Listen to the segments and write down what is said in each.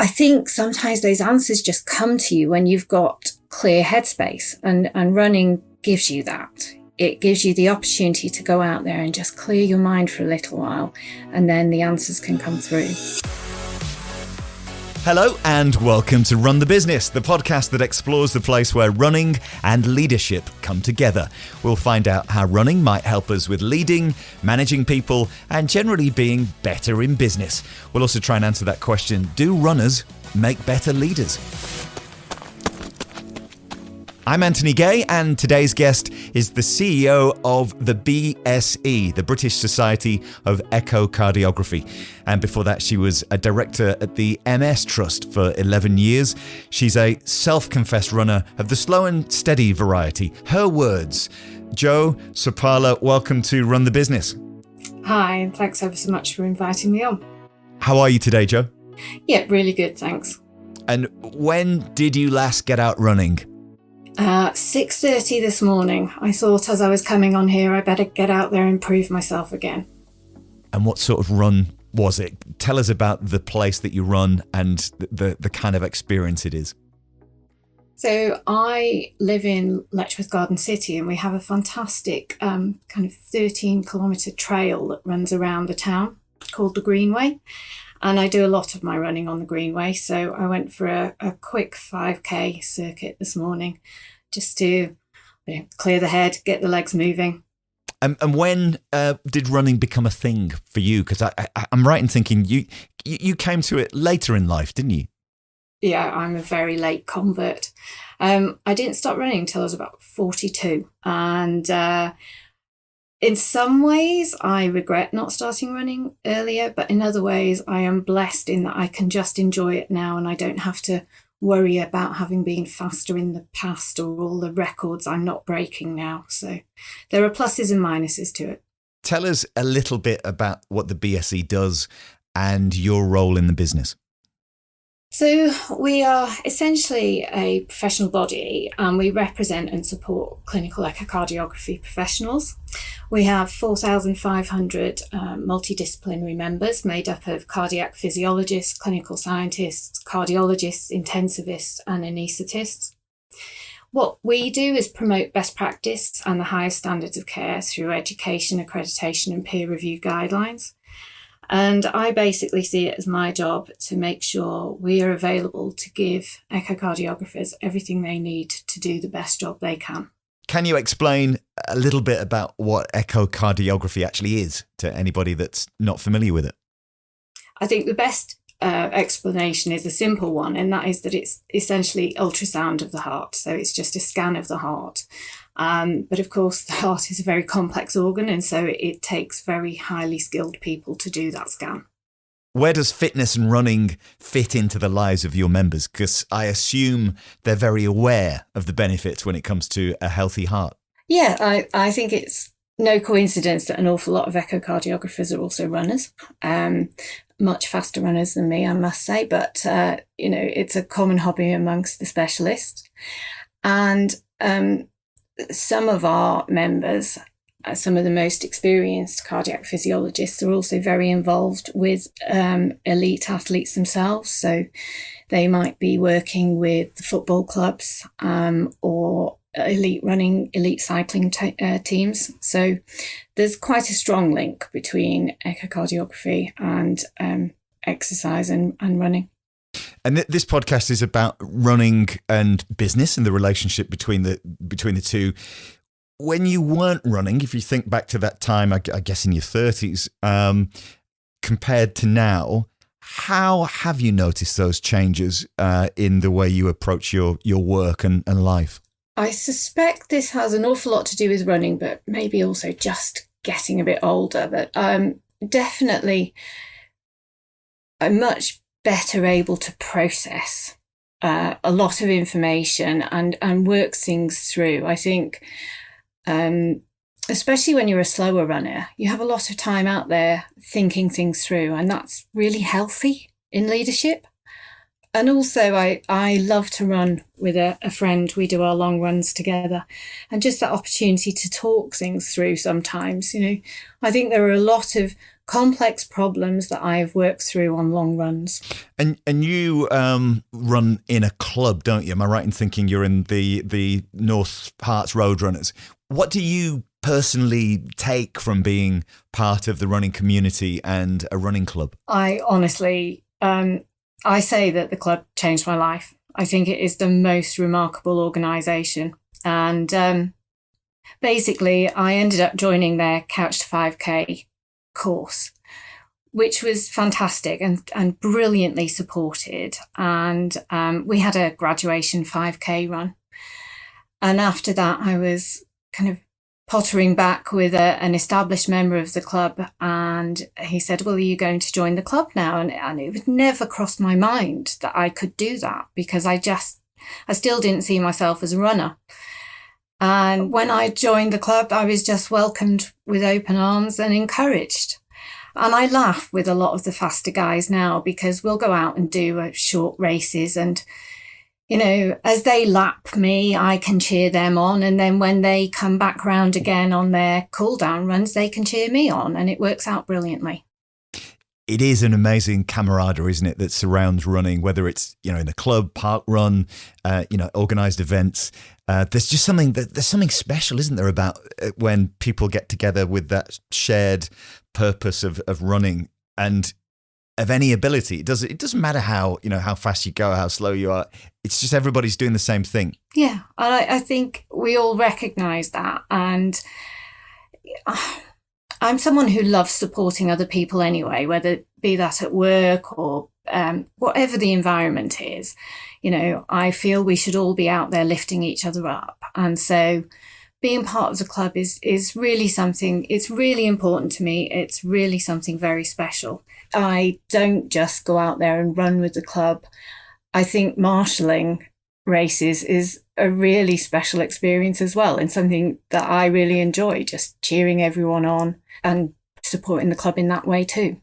I think sometimes those answers just come to you when you've got clear headspace, and running gives you that. It gives you the opportunity to go out there and just clear your mind for a little while, and then the answers can come through. Hello and welcome to Run the Business, the podcast that explores the place where running and leadership come together. We'll find out how running might help us with leading, managing people, and generally being better in business. We'll also try and answer that question, do runners make better leaders? I'm Anthony Gay, and today's guest is the CEO of the BSE, the British Society of Echocardiography. And before that, she was a director at the MS Trust for 11 years. She's a self-confessed runner of the slow and steady variety. Her words. Jo Sopala, welcome to Run the Business. Hi, and thanks ever so much for inviting me on. How are you today, Jo? Yeah, really good, thanks. And when did you last get out running? 6:30 this morning. I thought as I was coming on here, I better get out there and prove myself again. And what sort of run was it? Tell us about the place that you run and the kind of experience it is. So I live in Letchworth Garden City, and we have a fantastic kind of 13-kilometre trail that runs around the town called the Greenway. And I do a lot of my running on the Greenway. So I went for a quick 5K circuit this morning just to clear the head, get the legs moving. And when did running become a thing for you? Because I'm right in thinking you came to it later in life, didn't you? Yeah, I'm a very late convert. I didn't start running until I was about 42. And in some ways, I regret not starting running earlier, but in other ways, I am blessed in that I can just enjoy it now, and I don't have to worry about having been faster in the past or all the records I'm not breaking now. So there are pluses and minuses to it. Tell us a little bit about what the BSE does and your role in the business. So we are essentially a professional body, and we represent and support clinical echocardiography professionals. We have 4,500 multidisciplinary members made up of cardiac physiologists, clinical scientists, cardiologists, intensivists and anaesthetists. What we do is promote best practice and the highest standards of care through education, accreditation and peer review guidelines. And I basically see it as my job to make sure we are available to give echocardiographers everything they need to do the best job they can. Can you explain a little bit about what echocardiography actually is to anybody that's not familiar with it? I think the best explanation is a simple one, and that is that it's essentially ultrasound of the heart. So it's just a scan of the heart. But of course, the heart is a very complex organ, and so it takes very highly skilled people to do that scan. Where does fitness and running fit into the lives of your members? Because I assume they're very aware of the benefits when it comes to a healthy heart. Yeah, I think it's no coincidence that an awful lot of echocardiographers are also runners. Much faster runners than me, I must say, but it's a common hobby amongst the specialists. And some of our members, some of the most experienced cardiac physiologists, are also very involved with elite athletes themselves. So they might be working with the football clubs or elite running, elite cycling teams. So there's quite a strong link between echocardiography and exercise and running. And this podcast is about running and business and the relationship between the two. When you weren't running, if you think back to that time, I guess in your 30s, compared to now, how have you noticed those changes in the way you approach your work and life? I suspect this has an awful lot to do with running, but maybe also just getting a bit older. But definitely, I'm much better able to process a lot of information and work things through. I think, especially when you're a slower runner, you have a lot of time out there thinking things through, and that's really healthy in leadership. And also, I love to run with a friend. We do our long runs together, and just that opportunity to talk things through sometimes. I think there are a lot of complex problems that I've worked through on long runs. And you run in a club, don't you? Am I right in thinking you're in the North Hearts Roadrunners? What do you personally take from being part of the running community and a running club? I honestly, I say that the club changed my life. I think it is the most remarkable organisation. And basically, I ended up joining their Couch to 5K course, which was fantastic and brilliantly supported. And we had a graduation 5K run. And after that, I was kind of pottering back with an established member of the club, and he said, well, are you going to join the club now? And it would never cross my mind that I could do that, because I still didn't see myself as a runner. And when I joined the club, I was just welcomed with open arms and encouraged. And I laugh with a lot of the faster guys now, because we'll go out and do short races, and as they lap me, I can cheer them on. And then when they come back round again on their cool down runs, they can cheer me on. And it works out brilliantly. It is an amazing camaraderie, isn't it, that surrounds running, whether it's, in the club, park run, organised events. There's just there's something special, isn't there, about when people get together with that shared purpose of running and of any ability. It doesn't matter how fast you go, how slow you are. It's just everybody's doing the same thing. Yeah, and I think we all recognise that. And I'm someone who loves supporting other people anyway, whether it be that at work or whatever the environment is. I feel we should all be out there lifting each other up. And so being part of the club is really something, it's really important to me. It's really something very special. I don't just go out there and run with the club. I think marshalling races is a really special experience as well, and something that I really enjoy, just cheering everyone on and supporting the club in that way too.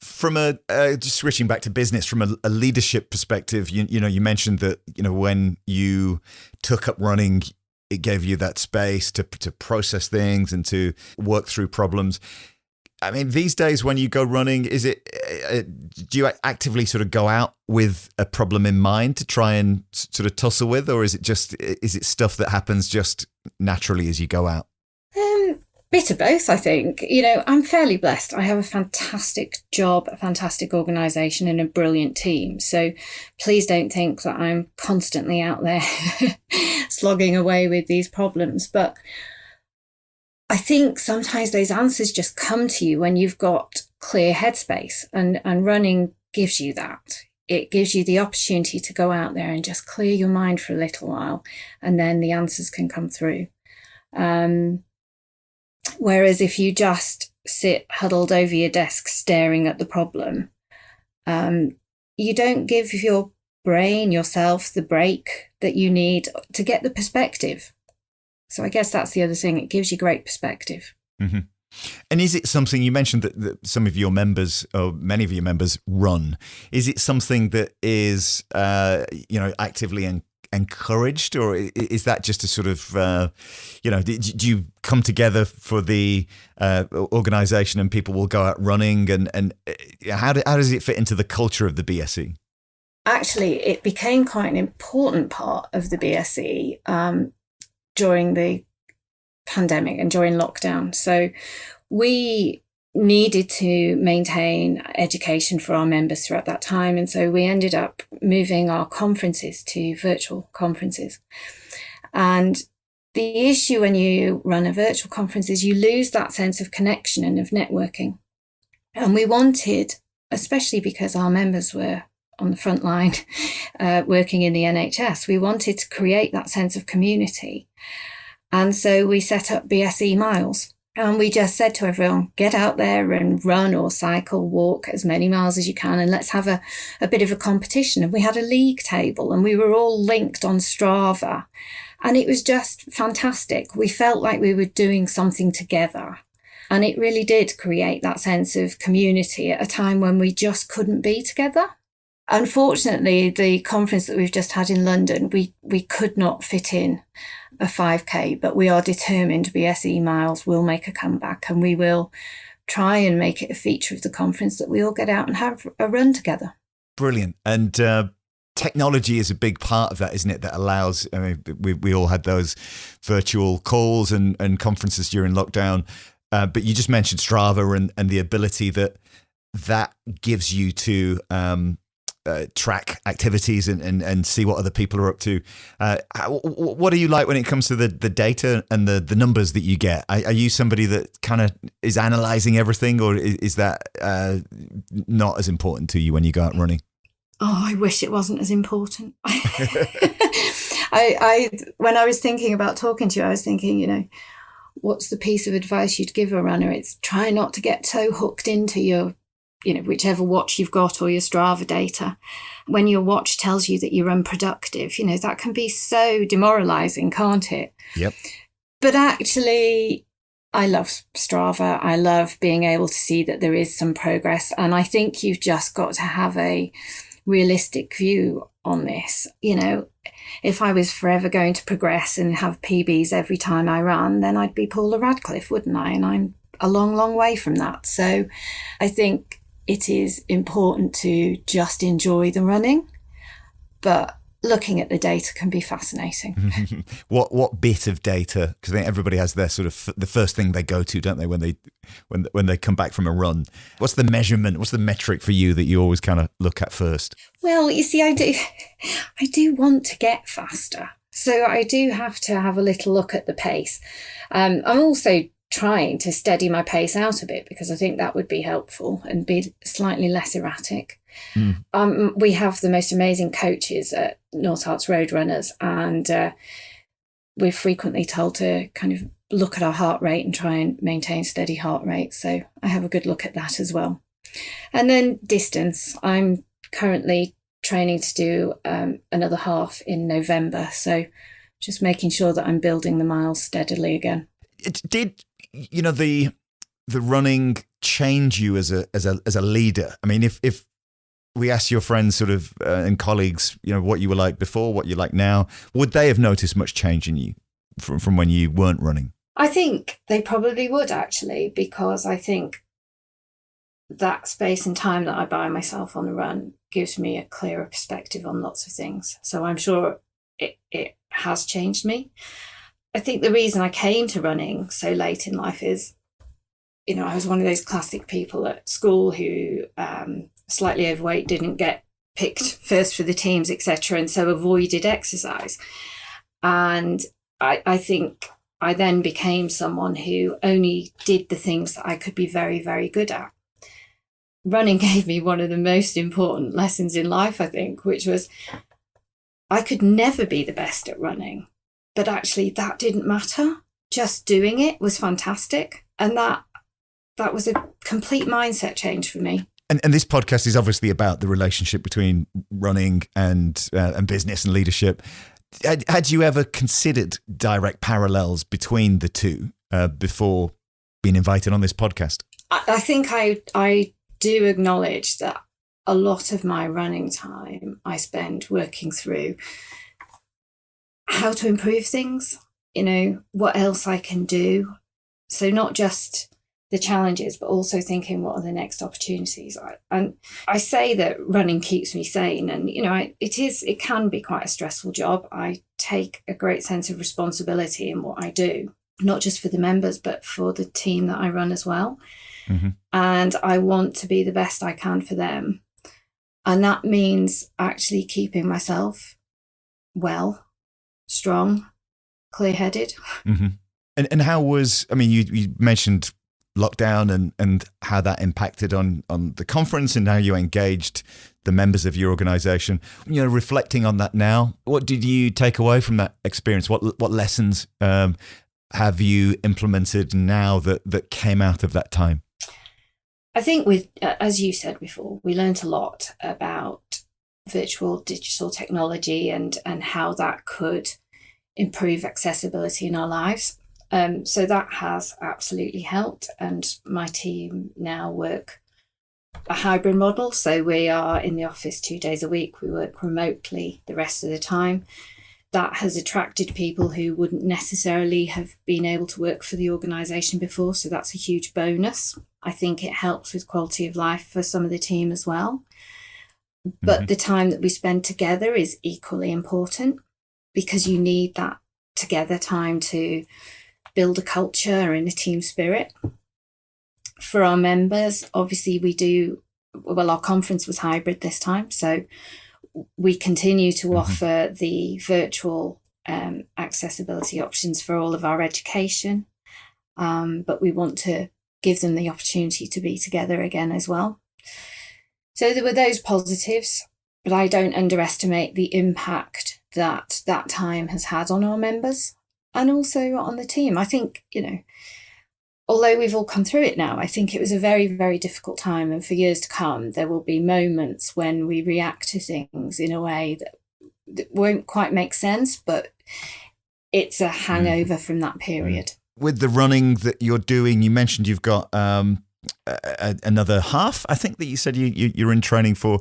From just switching back to business, from a leadership perspective, you mentioned that, when you took up running, it gave you that space to process things and to work through problems. I mean, these days when you go running, do you actively sort of go out with a problem in mind to try and sort of tussle with, or is it stuff that happens just naturally as you go out? Bit of both, I think. I'm fairly blessed. I have a fantastic job, a fantastic organisation, and a brilliant team. So please don't think that I'm constantly out there slogging away with these problems. But I think sometimes those answers just come to you when you've got clear headspace, and running gives you that. It gives you the opportunity to go out there and just clear your mind for a little while, and then the answers can come through. Whereas if you just sit huddled over your desk staring at the problem, you don't give your brain, yourself, the break that you need to get the perspective. So I guess that's the other thing. It gives you great perspective. Mm-hmm. And is it something, you mentioned that some of your members, or many of your members, run. Is it something that is, actively encouraged, or is that just a sort of, do you come together for the organisation and people will go out running, and how does it fit into the culture of the BSE? Actually, it became quite an important part of the BSE during the pandemic and during lockdown. So we needed to maintain education for our members throughout that time. And so we ended up moving our conferences to virtual conferences. And the issue when you run a virtual conference is you lose that sense of connection and of networking. And we wanted, especially because our members were on the front line working in the NHS, we wanted to create that sense of community. And so we set up BSE Miles. And we just said to everyone, get out there and run or cycle, walk as many miles as you can, and let's have a bit of a competition. And we had a league table, and we were all linked on Strava. And it was just fantastic. We felt like we were doing something together. And it really did create that sense of community at a time when we just couldn't be together. Unfortunately, the conference that we've just had in London, we could not fit in a 5K, but we are determined BSE Miles will make a comeback, and we will try and make it a feature of the conference that we all get out and have a run together. Brilliant. And technology is a big part of that, isn't it? That allows, I mean, we all had those virtual calls and conferences during lockdown. But you just mentioned Strava and the ability that gives you to track activities and see what other people are up to. What are you like when it comes to the data and the numbers that you get? Are you somebody that kind of is analysing everything, or is that not as important to you when you go out running? Oh, I wish it wasn't as important. I when I was thinking about talking to you, I was thinking, what's the piece of advice you'd give a runner? It's try not to get so hooked into your, whichever watch you've got or your Strava data. When your watch tells you that you're unproductive, that can be so demoralizing, can't it? Yep. But actually, I love Strava. I love being able to see that there is some progress. And I think you've just got to have a realistic view on this. If I was forever going to progress and have PBs every time I ran, then I'd be Paula Radcliffe, wouldn't I? And I'm a long, long way from that. So I think it is important to just enjoy the running, but looking at the data can be fascinating. What bit of data? Because I think everybody has their sort of the first thing they go to, don't they, when they come back from a run? What's the measurement? What's the metric for you that you always kind of look at first? Well, you see, I do want to get faster, so I do have to have a little look at the pace. I'm also trying to steady my pace out a bit because I think that would be helpful and be slightly less erratic. We have the most amazing coaches at North Harts Road Runners, and we're frequently told to kind of look at our heart rate and try and maintain steady heart rate. So I have a good look at that as well. And then distance. I'm currently training to do another half in November. So just making sure that I'm building the miles steadily again. Did the running change you as a leader? I mean, if we ask your friends sort of and colleagues, what you were like before, what you're like now, would they have noticed much change in you from when you weren't running? I think they probably would, actually, because I think that space and time that I buy myself on the run gives me a clearer perspective on lots of things. So I'm sure it has changed me. I think the reason I came to running so late in life is, I was one of those classic people at school who slightly overweight, didn't get picked first for the teams, etc., and so avoided exercise. And I think I then became someone who only did the things that I could be very, very good at. Running gave me one of the most important lessons in life, I think, which was I could never be the best at running, but actually that didn't matter. Just doing it was fantastic. And that was a complete mindset change for me. And this podcast is obviously about the relationship between running and business and leadership. Had you ever considered direct parallels between the two before being invited on this podcast? I think I do acknowledge that a lot of my running time I spend working through how to improve things, what else I can do. So not just the challenges, but also thinking what are the next opportunities. And I say that running keeps me sane, and it can be quite a stressful job. I take a great sense of responsibility in what I do, not just for the members, but for the team that I run as well. Mm-hmm. And I want to be the best I can for them. And that means actually keeping myself well, strong, clear-headed. Mm-hmm. And how was, you mentioned lockdown and how that impacted on the conference and how you engaged the members of your organization. Reflecting on that now, what did you take away from that experience? What lessons have you implemented now that came out of that time? I think as you said before, we learned a lot about virtual digital technology and how that could improve accessibility in our lives. So that has absolutely helped. And my team now work a hybrid model. So we are in the office 2 days a week. We work remotely the rest of the time. that has attracted people who wouldn't necessarily have been able to work for the organisation before. So that's a huge bonus. I think it helps with quality of life for some of the team as well. But the time that we spend together is equally important, because you need that together time to build a culture and a team spirit. For our members, obviously our conference was hybrid this time, so we continue to offer the virtual accessibility options for all of our education, but we want to give them the opportunity to be together again as well. So there were those positives, but I don't underestimate the impact that time has had on our members and also on the team. I think, although we've all come through it now, I think it was a very, very difficult time. And for years to come, there will be moments when we react to things in a way that won't quite make sense, but it's a hangover from that period. With the running that you're doing, you mentioned you've got another half, I think, that you said you're in training for.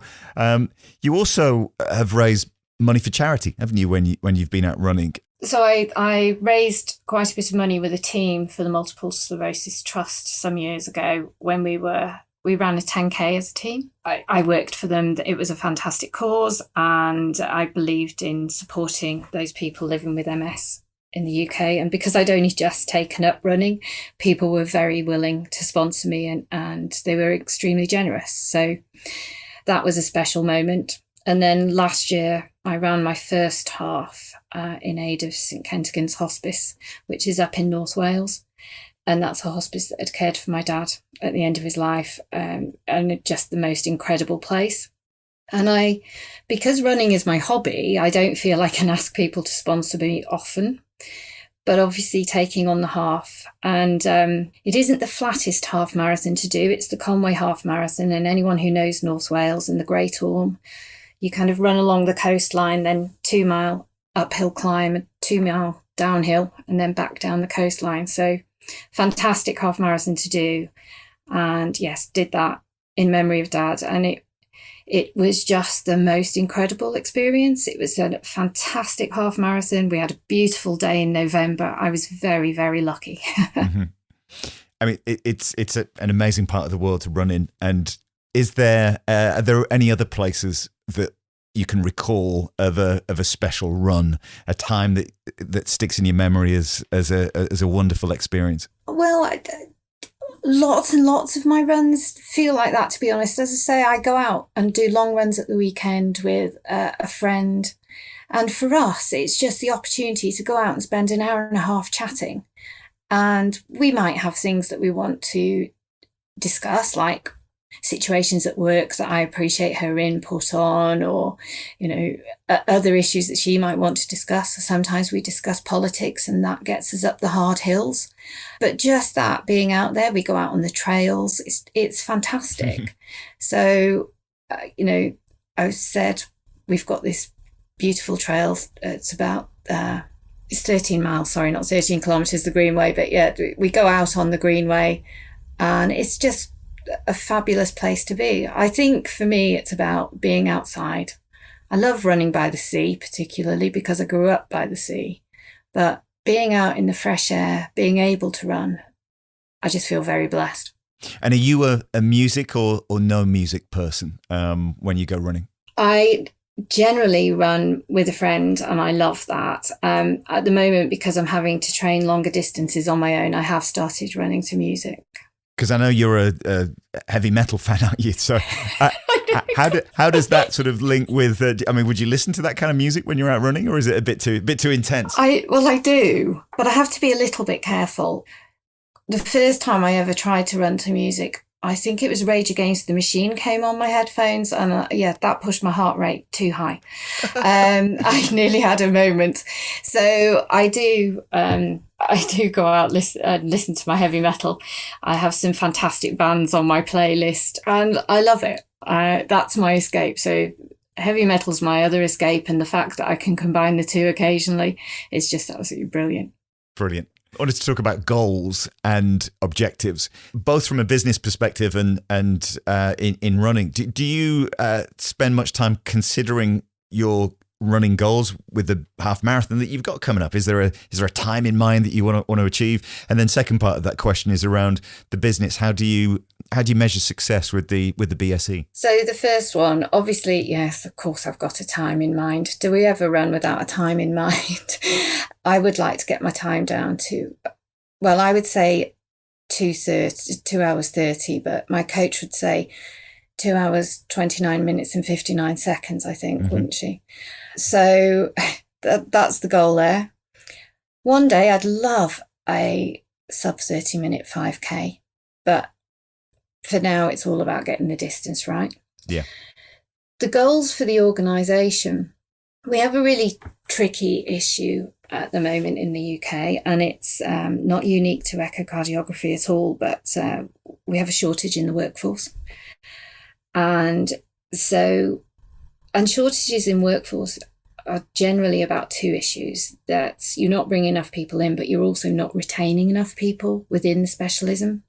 You also have raised money for charity, haven't you, when you've been out running? So I raised quite a bit of money with a team for the Multiple Sclerosis Trust some years ago when we ran a 10K as a team. I worked for them. It was a fantastic cause, and I believed in supporting those people living with MS in the UK. And because I'd only just taken up running, people were very willing to sponsor me, and they were extremely generous. So that was a special moment. And then last year, I ran my first half in aid of St Kentigern's Hospice, which is up in North Wales. And that's a hospice that had cared for my dad at the end of his life, and just the most incredible place. And because running is my hobby, I don't feel I can ask people to sponsor me often, but obviously taking on the half. And it isn't the flattest half marathon to do. It's the Conway Half Marathon. And anyone who knows North Wales and the Great Orme, you kind of run along the coastline, then 2 mile uphill climb, 2 mile downhill, and then back down the coastline. So fantastic half marathon to do. And yes, did that in memory of Dad. And it was just the most incredible experience. It was a fantastic half marathon. We had a beautiful day in November. I was very, very lucky. I mean, it's an amazing part of the world to run in. And are there any other places that you can recall of a special run, a time that sticks in your memory as a wonderful experience? Well, lots and lots of my runs feel like that, to be honest. As I say, I go out and do long runs at the weekend with a friend. And for us, it's just the opportunity to go out and spend an hour and a half chatting. And we might have things that we want to discuss, like situations at work that I appreciate her input on, or, other issues that she might want to discuss. Sometimes we discuss politics, and that gets us up the hard hills. But just that, being out there, we go out on the trails, it's fantastic. So, I've said we've got this beautiful trail. It's about, it's 13 miles, sorry, not 13 kilometres, the Greenway. But yeah, we go out on the Greenway, and it's just a fabulous place to be. I think for me, it's about being outside. I love running by the sea, particularly because I grew up by the sea. But being out in the fresh air, being able to run, I just feel very blessed. And are you a music or no music person when you go running? I generally run with a friend, and I love that. At the moment, because I'm having to train longer distances on my own, I have started running to music. Because I know you're a heavy metal fan, aren't you? So how does that sort of link with, would you listen to that kind of music when you're out running, or is it a bit too intense? I do, but I have to be a little bit careful. The first time I ever tried to run to music, I think it was Rage Against the Machine came on my headphones, and that pushed my heart rate too high. I nearly had a moment. So I do go out listen to my heavy metal. I have some fantastic bands on my playlist, and I love it. That's my escape. So heavy metal's my other escape, and the fact that I can combine the two occasionally is just absolutely brilliant. Brilliant. I wanted to talk about goals and objectives, both from a business perspective and in running. Do you spend much time considering your running goals with the half marathon that you've got coming up? Is there a time in mind that you want to achieve? And then second part of that question is around the business. How do you measure success with the BSE? So the first one, obviously, yes, of course, I've got a time in mind. Do we ever run without a time in mind? I would like to get my time down to, well, I would say 2 hours 30, but my coach would say 2 hours 29 minutes and 59 seconds, I think, wouldn't she? So that's the goal there. One day I'd love a sub 30-minute 5K, but for now it's all about getting the distance right. Yeah. The goals for the organisation, we have a really tricky issue at the moment in the UK, and it's not unique to echocardiography at all, but we have a shortage in the workforce. And shortages in workforce are generally about two issues. That you're not bringing enough people in, but you're also not retaining enough people within the specialism.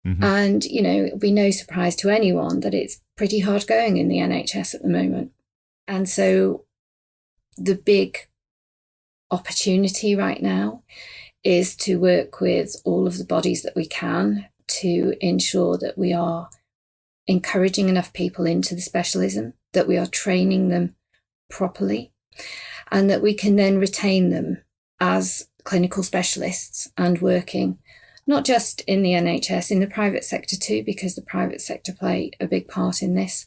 And, it'll be no surprise to anyone that it's pretty hard going in the NHS at the moment. And so the big opportunity right now is to work with all of the bodies that we can to ensure that we are encouraging enough people into the specialism, that we are training them properly, and that we can then retain them as clinical specialists and working not just in the NHS, in the private sector too, because the private sector play a big part in this.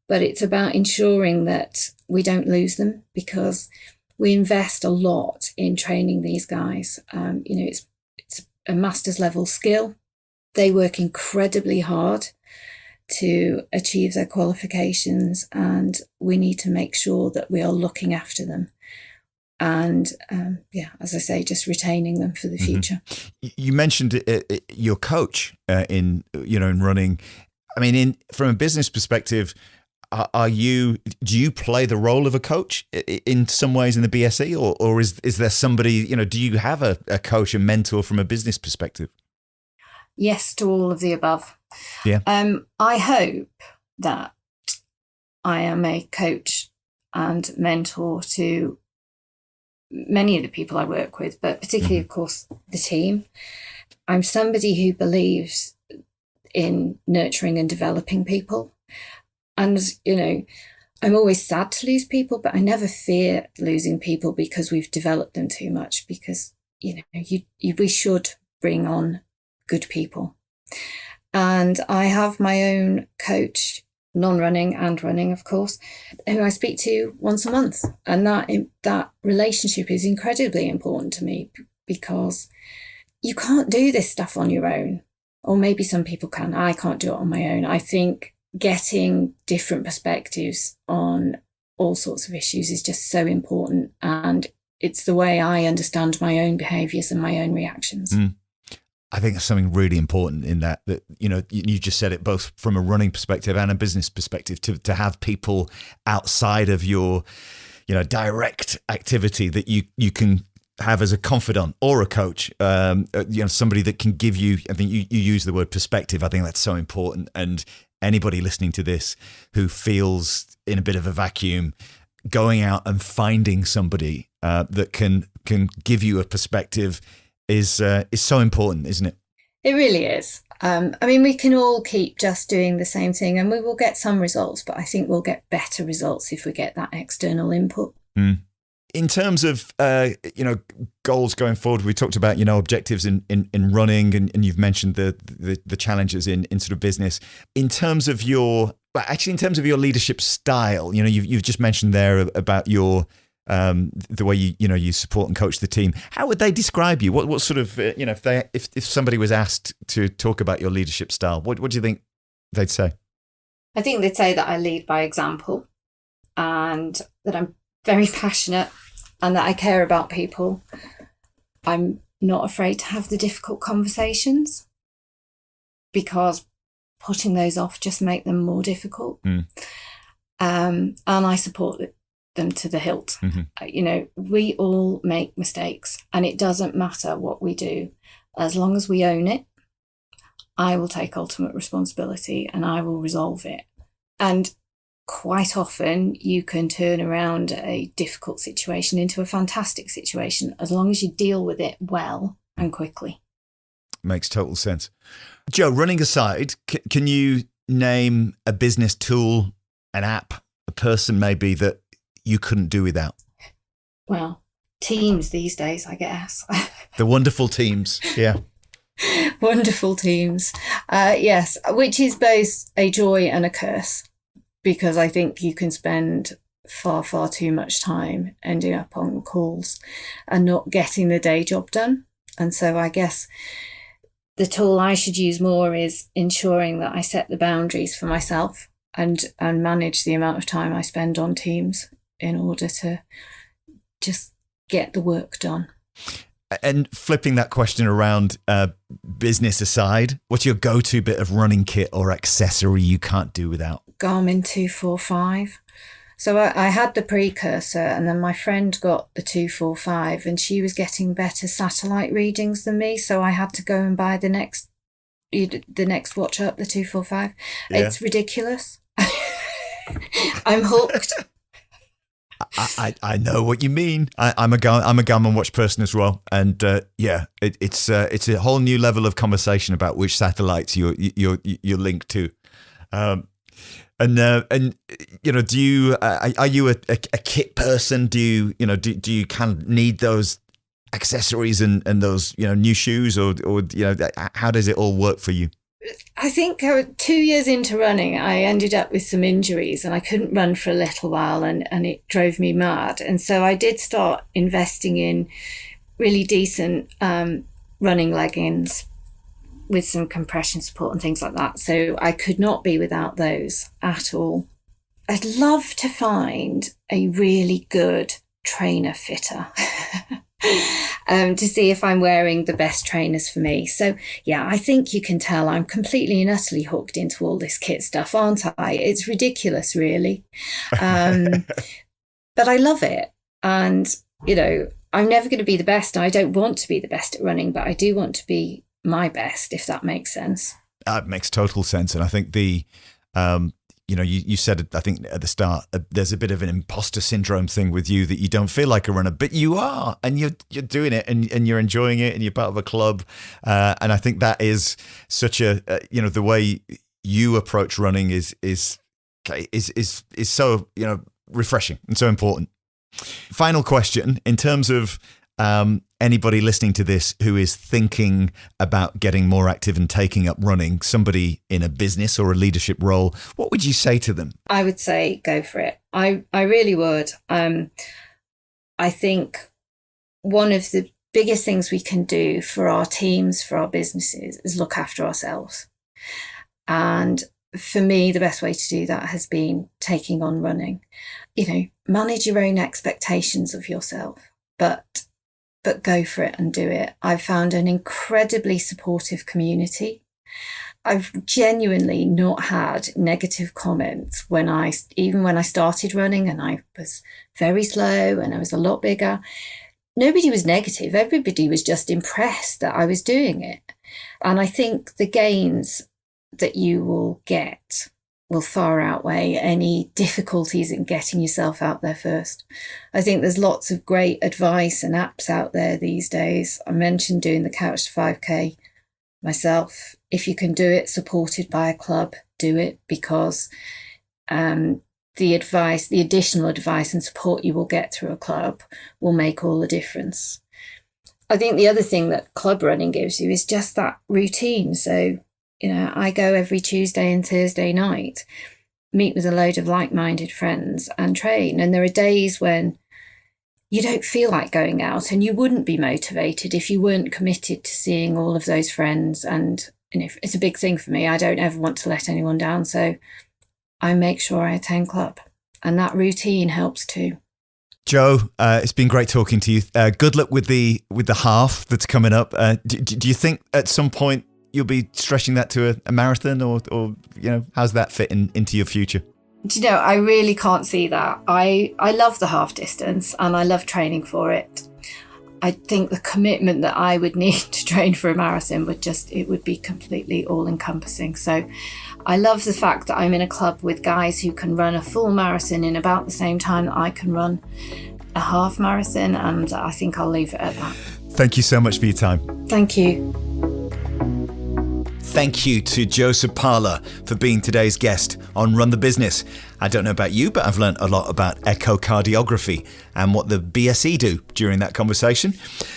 But it's about ensuring that we don't lose them, because we invest a lot in training these guys. It's a master's level skill. They work incredibly hard to achieve their qualifications, and we need to make sure that we are looking after them. And as I say, just retaining them for the future. You mentioned your coach in running. I mean, from a business perspective, do you play the role of a coach in some ways in the BSE, or is there somebody, do you have a coach, a mentor from a business perspective? Yes to all of the above. Yeah. I hope that I am a coach and mentor to many of the people I work with, but particularly, of course, the team. I'm somebody who believes in nurturing and developing people. And, I'm always sad to lose people, but I never fear losing people because we've developed them too much, because, we should bring on good people. And I have my own coach, non-running and running, of course, who I speak to once a month. And that relationship is incredibly important to me, because you can't do this stuff on your own. Or maybe some people can. I can't do it on my own. I think getting different perspectives on all sorts of issues is just so important. And it's the way I understand my own behaviours and my own reactions. I think that's something really important in that you just said it, both from a running perspective and a business perspective, to have people outside of your, direct activity that you can have as a confidant or a coach, somebody that can give you, I think you use the word perspective. I think that's so important. And anybody listening to this who feels in a bit of a vacuum, going out and finding somebody that can give you a perspective is so important, isn't it? It really is. We can all keep just doing the same thing and we will get some results, but I think we'll get better results if we get that external input. In terms of, goals going forward, we talked about, objectives in running, and you've mentioned the challenges in sort of business. In terms of your leadership style, you've just mentioned there about your, the way you support and coach the team. How would they describe you? What sort of, if somebody was asked to talk about your leadership style, what do you think they'd say? I think they'd say that I lead by example, and that I'm very passionate, and that I care about people. I'm not afraid to have the difficult conversations, because putting those off just make them more difficult. And I support them to the hilt. We all make mistakes, and it doesn't matter what we do. As long as we own it, I will take ultimate responsibility and I will resolve it. And quite often you can turn around a difficult situation into a fantastic situation as long as you deal with it well and quickly. Makes total sense. Joe, running aside, can you name a business tool, an app, a person maybe that you couldn't do without? Well, Teams these days, I guess. The wonderful Teams, yeah. Wonderful Teams. Yes, which is both a joy and a curse, because I think you can spend far, far too much time ending up on calls and not getting the day job done. And so I guess the tool I should use more is ensuring that I set the boundaries for myself and manage the amount of time I spend on Teams in order to just get the work done. And flipping that question around, business aside, what's your go-to bit of running kit or accessory you can't do without? Garmin 245. So I had the precursor, and then my friend got the 245, and she was getting better satellite readings than me. So I had to go and buy the next watch up, the 245. Yeah. It's ridiculous. I'm hooked. I know what you mean. I'm a Garmin watch person as well, and it's a whole new level of conversation about which satellites you're linked to. And do you are you a kit person? Do you kind of need those accessories and those new shoes, or how does it all work for you? I think 2 years into running, I ended up with some injuries and I couldn't run for a little while, and it drove me mad. And so I did start investing in really decent running leggings with some compression support and things like that. So I could not be without those at all. I'd love to find a really good trainer fitter to see if I'm wearing the best trainers for me. So yeah, I think you can tell I'm completely and utterly hooked into all this kit stuff, aren't I? It's ridiculous, really. But I love it. And, I'm never going to be the best. I don't want to be the best at running, but I do want to be my best, if that makes sense. That makes total sense. And I think you said it, I think at the start, there's a bit of an imposter syndrome thing with you, that you don't feel like a runner, but you are, and you're doing it, and you're enjoying it, and you're part of a club. And I think that is such the way you approach running is so, refreshing and so important. Final question, in terms of anybody listening to this who is thinking about getting more active and taking up running, somebody in a business or a leadership role, what would you say to them? I would say go for it. I really would. I think one of the biggest things we can do for our teams, for our businesses, is look after ourselves. And for me, the best way to do that has been taking on running. Manage your own expectations of yourself, but go for it and do it. I've found an incredibly supportive community. I've genuinely not had negative comments even when I started running and I was very slow and I was a lot bigger. Nobody was negative. Everybody was just impressed that I was doing it. And I think the gains that you will get will far outweigh any difficulties in getting yourself out there first. I think there's lots of great advice and apps out there these days. I mentioned doing the Couch to 5K myself. If you can do it supported by a club, do it, because the additional advice and support you will get through a club will make all the difference. I think the other thing that club running gives you is just that routine. So I go every Tuesday and Thursday night, meet with a load of like-minded friends and train. And there are days when you don't feel like going out, and you wouldn't be motivated if you weren't committed to seeing all of those friends. And it's a big thing for me. I don't ever want to let anyone down. So I make sure I attend club, and that routine helps too. Joe, it's been great talking to you. Good luck with the half that's coming up. Do you think at some point you'll be stretching that to a marathon, or how's that fit into your future? Do you know, I really can't see that. I love the half distance and I love training for it. I think the commitment that I would need to train for a marathon would be completely all encompassing. So I love the fact that I'm in a club with guys who can run a full marathon in about the same time that I can run a half marathon, and I think I'll leave it at that. Thank you so much for your time. Thank you. Thank you to Jo Sopala for being today's guest on Run the Business. I don't know about you, but I've learned a lot about echocardiography and what the BSE do during that conversation.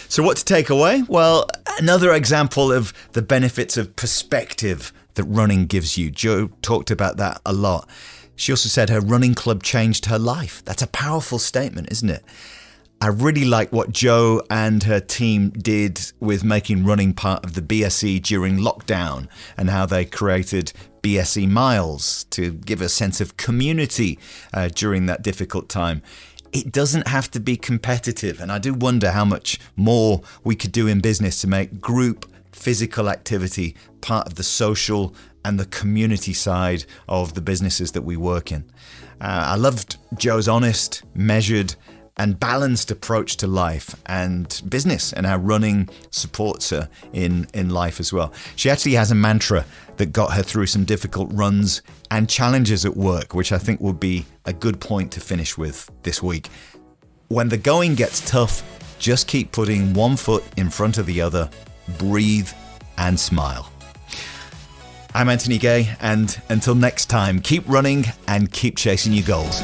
So what to take away? Well, another example of the benefits of perspective that running gives you. Jo talked about that a lot. She also said her running club changed her life. That's a powerful statement, isn't it? I really like what Jo and her team did with making running part of the BSE during lockdown, and how they created BSE Miles to give a sense of community during that difficult time. It doesn't have to be competitive, and I do wonder how much more we could do in business to make group physical activity part of the social and the community side of the businesses that we work in. I loved Jo's honest, measured, and balanced approach to life and business, and how running supports her in life as well. She actually has a mantra that got her through some difficult runs and challenges at work, which I think will be a good point to finish with this week. When the going gets tough, just keep putting one foot in front of the other, breathe and smile. I'm Anthony Gay, and until next time, keep running and keep chasing your goals.